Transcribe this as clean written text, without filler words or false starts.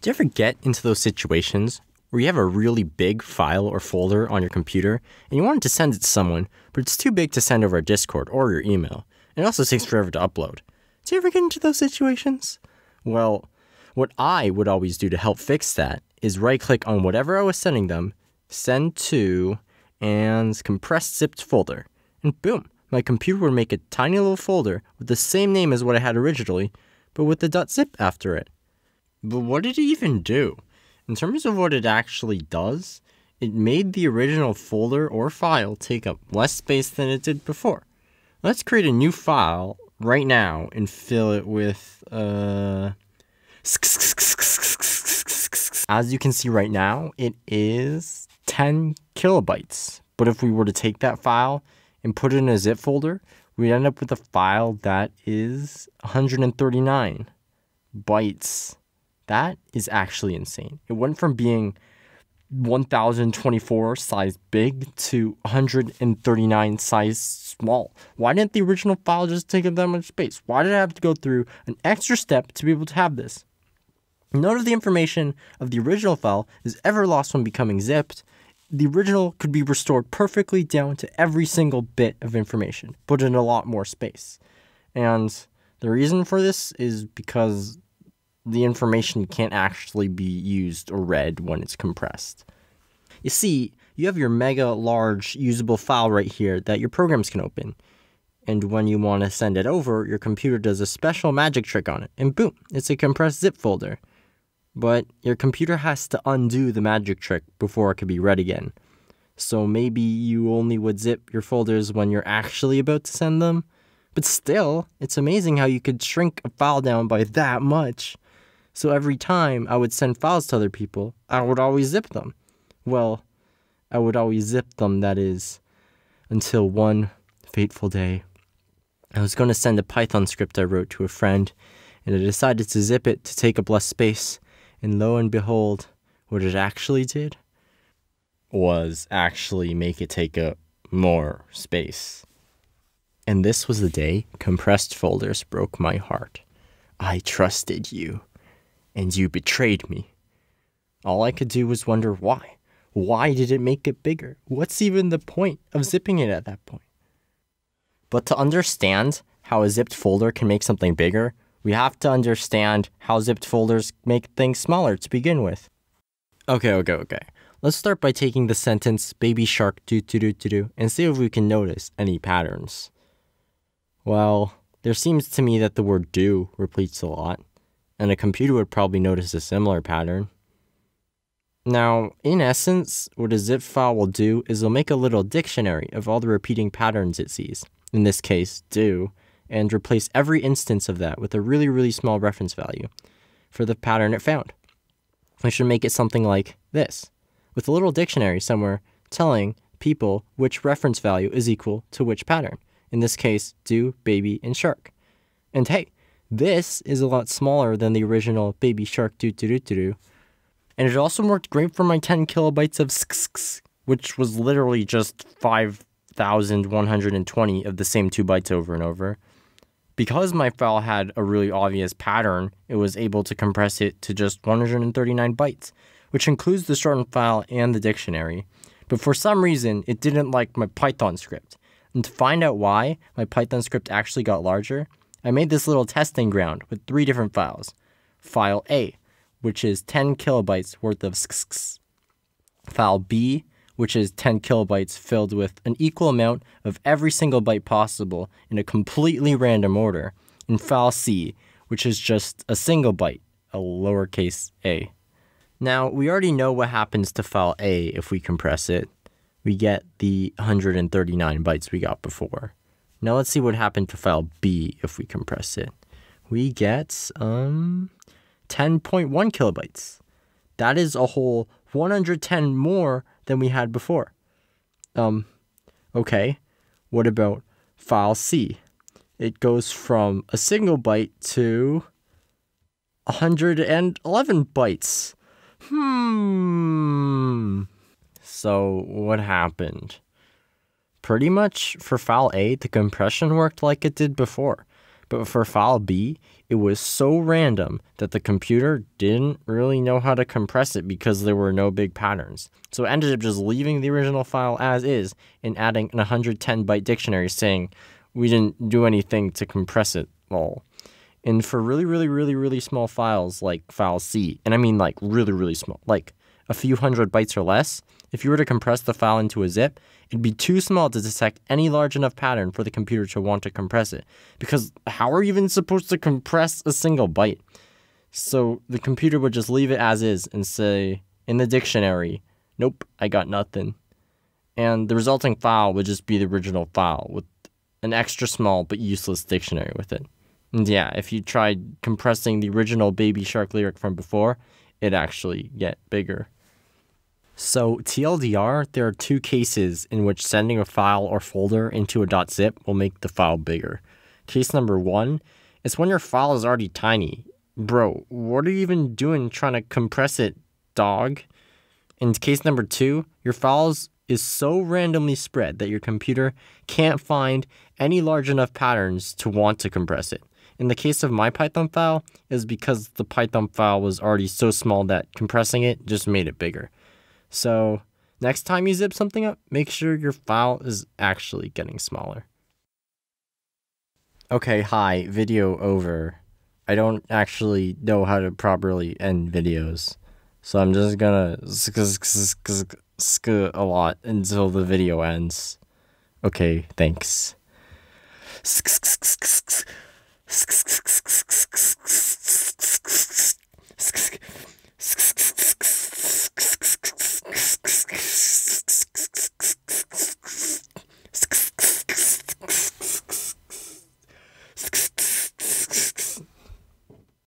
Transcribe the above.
Do you ever get into those situations where you have a really big file or folder on your computer and you wanted to send it to someone, but it's too big to send over Discord or your email, and it also takes forever to upload? Do you ever get into those situations? Well, what I would always do to help fix that is right-click on whatever I was sending them, send to, and compressed zipped folder. And boom, my computer would make a tiny little folder with the same name as what I had originally, but with the .zip after it. But what did it even do? In terms of what it actually does, it made the original folder or file take up less space than it did before. Let's create a new file right now and fill it with, as you can see right now, it is 10 kilobytes. But if we were to take that file and put it in a zip folder, we'd end up with a file that is 139 bytes. That is actually insane. It went from being 1024 size big to 139 size small. Why didn't the original file just take up that much space? Why did I have to go through an extra step to be able to have this? None of the information of the original file is ever lost when becoming zipped. The original could be restored perfectly down to every single bit of information, put in a lot more space. And the reason for this is because the information can't actually be used or read when it's compressed. You see, you have your mega large usable file right here that your programs can open. And when you want to send it over, your computer does a special magic trick on it. And boom, it's a compressed zip folder. But your computer has to undo the magic trick before it can be read again. So maybe you only would zip your folders when you're actually about to send them. But still, it's amazing how you could shrink a file down by that much. So every time I would send files to other people, I would always zip them. Well, I would always zip them, that is, until one fateful day. I was going to send a Python script I wrote to a friend, and I decided to zip it to take up less space. And lo and behold, what it actually did was actually make it take up more space. And this was the day compressed folders broke my heart. I trusted you, and you betrayed me. All I could do was wonder why. Why did it make it bigger? What's even the point of zipping it at that point? But to understand how a zipped folder can make something bigger, we have to understand how zipped folders make things smaller to begin with. Okay. Let's start by taking the sentence baby shark do and see if we can notice any patterns. Well, there seems to me that the word do repeats a lot, and a computer would probably notice a similar pattern. Now, in essence, what a zip file will do is it'll make a little dictionary of all the repeating patterns it sees, in this case, do, and replace every instance of that with a really, really small reference value for the pattern it found. We should make it something like this, with a little dictionary somewhere telling people which reference value is equal to which pattern. In this case, do, baby, and shark. And hey, this is a lot smaller than the original baby shark do. And it also worked great for my 10 kilobytes of which was literally just 5,120 of the same 2 bytes over and over. Because my file had a really obvious pattern, it was able to compress it to just 139 bytes, which includes the shortened file and the dictionary. But for some reason, it didn't like my Python script. And to find out why my Python script actually got larger, I made this little testing ground with 3 different files. File A, which is 10 kilobytes worth of File B, which is 10 kilobytes filled with an equal amount of every single byte possible in a completely random order, and file C, which is just a single byte, a lowercase a. Now, we already know what happens to file A if we compress it. We get the 139 bytes we got before. Now let's see what happened to file B if we compress it. We get 10.1 kilobytes. That is a whole 110 more than we had before. Okay, what about file C? It goes from a single byte to 111 bytes. So what happened? Pretty much for file A, the compression worked like it did before. But for file B, it was so random that the computer didn't really know how to compress it because there were no big patterns. So it ended up just leaving the original file as is and adding an 110-byte dictionary saying, we didn't do anything to compress it, lol. And for really small files like file C, and I mean like really small, like a few hundred bytes or less, if you were to compress the file into a zip, it'd be too small to detect any large enough pattern for the computer to want to compress it. Because how are you even supposed to compress a single byte? So the computer would just leave it as is and say, in the dictionary, nope, I got nothing. And the resulting file would just be the original file with an extra small but useless dictionary with it. And yeah, if you tried compressing the original Baby Shark lyric from before, it'd actually get bigger. So TLDR, there are two cases in which sending a file or folder into a .zip will make the file bigger. Case number one is when your file is already tiny. Bro, what are you even doing trying to compress it, dog? In case number two, your files is so randomly spread that your computer can't find any large enough patterns to want to compress it. In the case of my Python file, it was because the Python file was already so small that compressing it just made it bigger. So next time you zip something up, make sure your file is actually getting smaller. Okay, hi, video over. I don't actually know how to properly end videos, so I'm just gonna sk a lot until the video ends. Okay, thanks.